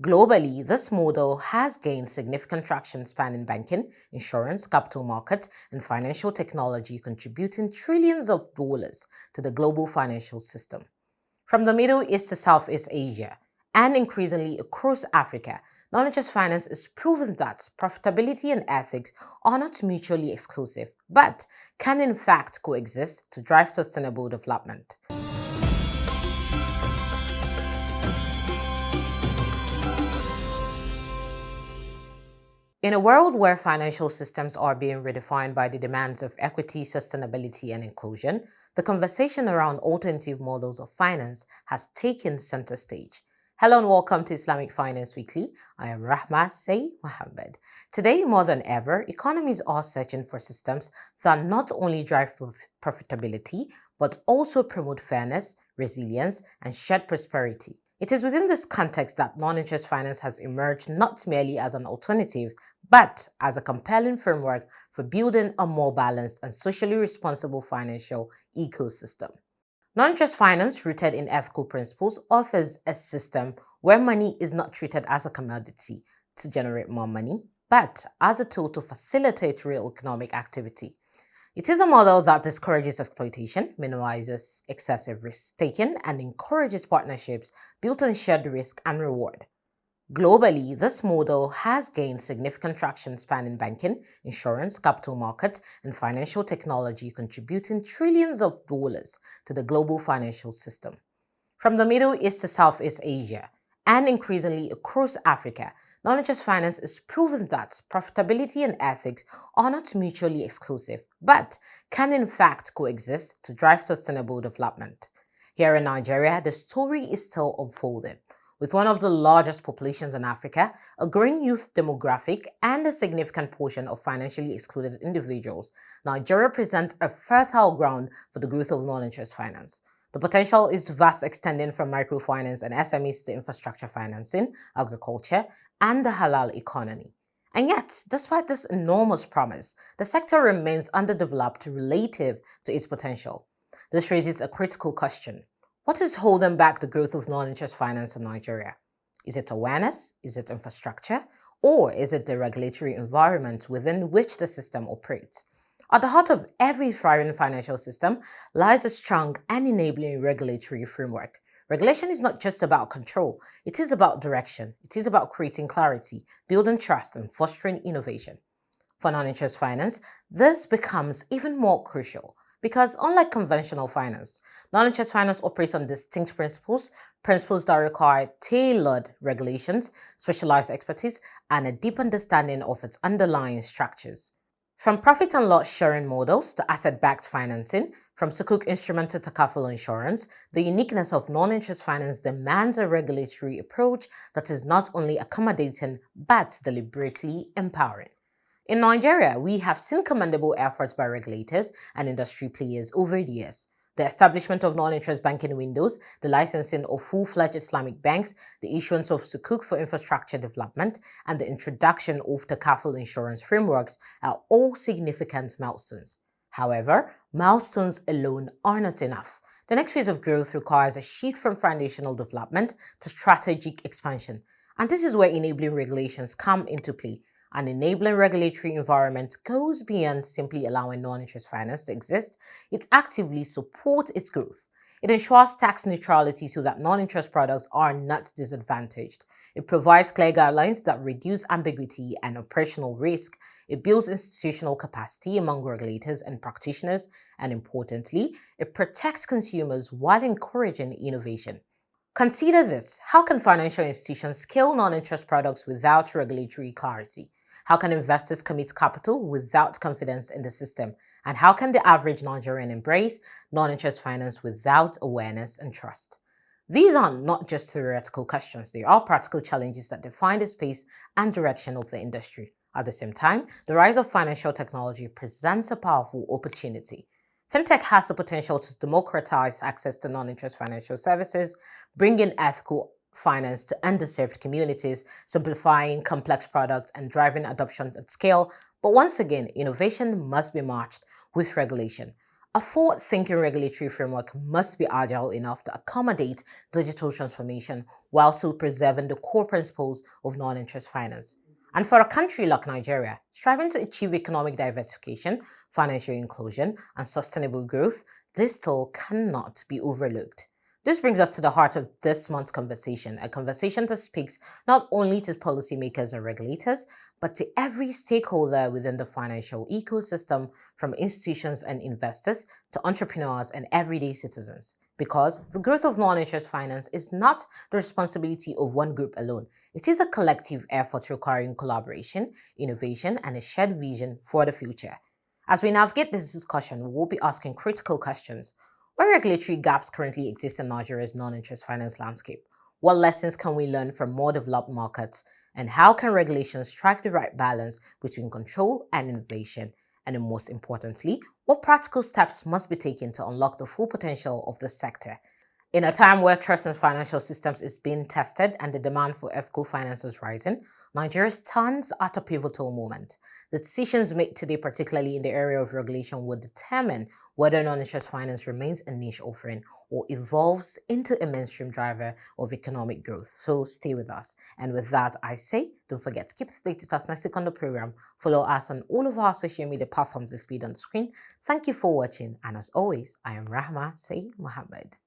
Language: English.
Globally, this model has gained significant traction spanning banking, insurance, capital markets, and financial technology, contributing trillions of dollars to the global financial system. From the Middle East to Southeast Asia, and increasingly across Africa, non-interest finance is proving that profitability and ethics are not mutually exclusive, but can in fact coexist to drive sustainable development. In a world where financial systems are being redefined by the demands of equity, sustainability, and inclusion, the conversation around alternative models of finance has taken center stage. Hello and welcome to Islamic Finance Weekly. I am Rahma Say Mohammed. Today, more than ever, economies are searching for systems that not only drive profitability, but also promote fairness, resilience, and shared prosperity. It is within this context that non-interest finance has emerged not merely as an alternative, but as a compelling framework for building a more balanced and socially responsible financial ecosystem. Non-interest finance, rooted in ethical principles, offers a system where money is not treated as a commodity to generate more money, but as a tool to facilitate real economic activity. It is a model that discourages exploitation, minimizes excessive risk-taking, and encourages partnerships built on shared risk and reward. Globally, this model has gained significant traction spanning banking, insurance, capital markets, and financial technology, contributing trillions of dollars to the global financial system. From the Middle East to Southeast Asia, and increasingly across Africa, non-interest finance is proving that profitability and ethics are not mutually exclusive, but can in fact coexist to drive sustainable development. Here in Nigeria, the story is still unfolding. With one of the largest populations in Africa, a growing youth demographic, and a significant portion of financially excluded individuals, Nigeria presents a fertile ground for the growth of non-interest finance. The potential is vast, extending from microfinance and SMEs to infrastructure financing, agriculture, and the halal economy. And yet, despite this enormous promise, the sector remains underdeveloped relative to its potential. This raises a critical question. What is holding back the growth of non-interest finance in Nigeria? Is it awareness? Is it infrastructure? Or is it the regulatory environment within which the system operates? At the heart of every thriving financial system lies a strong and enabling regulatory framework. Regulation is not just about control, it is about direction. It is about creating clarity, building trust, and fostering innovation. For non-interest finance, this becomes even more crucial because unlike conventional finance, non-interest finance operates on distinct principles that require tailored regulations, specialized expertise, and a deep understanding of its underlying structures. From profit and loss sharing models to asset-backed financing, from Sukuk instrument to takaful insurance, the uniqueness of non-interest finance demands a regulatory approach that is not only accommodating but deliberately empowering. In Nigeria, we have seen commendable efforts by regulators and industry players over the years. The establishment of non-interest banking windows, the licensing of full-fledged Islamic banks, the issuance of Sukuk for infrastructure development, and the introduction of takaful insurance frameworks are all significant milestones. However, milestones alone are not enough. The next phase of growth requires a shift from foundational development to strategic expansion. And this is where enabling regulations come into play. An enabling regulatory environment goes beyond simply allowing non-interest finance to exist. It actively supports its growth. It ensures tax neutrality so that non-interest products are not disadvantaged. It provides clear guidelines that reduce ambiguity and operational risk. It builds institutional capacity among regulators and practitioners. And importantly, it protects consumers while encouraging innovation. Consider this. How can financial institutions scale non-interest products without regulatory clarity? How can investors commit capital without confidence in the system? And how can the average Nigerian embrace non-interest finance without awareness and trust? These are not just theoretical questions, they are practical challenges that define the space and direction of the industry. At the same time, the rise of financial technology presents a powerful opportunity. Fintech has the potential to democratize access to non-interest financial services, bringing ethical finance to underserved communities, simplifying complex products, and driving adoption at scale. But once again, innovation must be matched with regulation. A forward-thinking regulatory framework must be agile enough to accommodate digital transformation while still preserving the core principles of non-interest finance. And for a country like Nigeria, striving to achieve economic diversification, financial inclusion, and sustainable growth, this still cannot be overlooked. This brings us to the heart of this month's conversation, a conversation that speaks not only to policymakers and regulators, but to every stakeholder within the financial ecosystem, from institutions and investors to entrepreneurs and everyday citizens. Because the growth of non interest finance is not the responsibility of one group alone, it is a collective effort requiring collaboration, innovation, and a shared vision for the future. As we navigate this discussion, we will be asking critical questions. What regulatory gaps currently exist in Nigeria's non interest finance landscape? What lessons can we learn from more developed markets? And how can regulations strike the right balance between control and innovation? And then most importantly, what practical steps must be taken to unlock the full potential of the sector? In a time where trust in financial systems is being tested and the demand for ethical finance is rising, Nigeria stands at a pivotal moment. The decisions made today, particularly in the area of regulation, will determine whether non-interest finance remains a niche offering or evolves into a mainstream driver of economic growth. So stay with us. And with that, I say, don't forget to keep the latest us next week on the program. Follow us on all of our social media platforms displayed on the screen. Thank you for watching. And as always, I am Rahma Saeed Mohammed.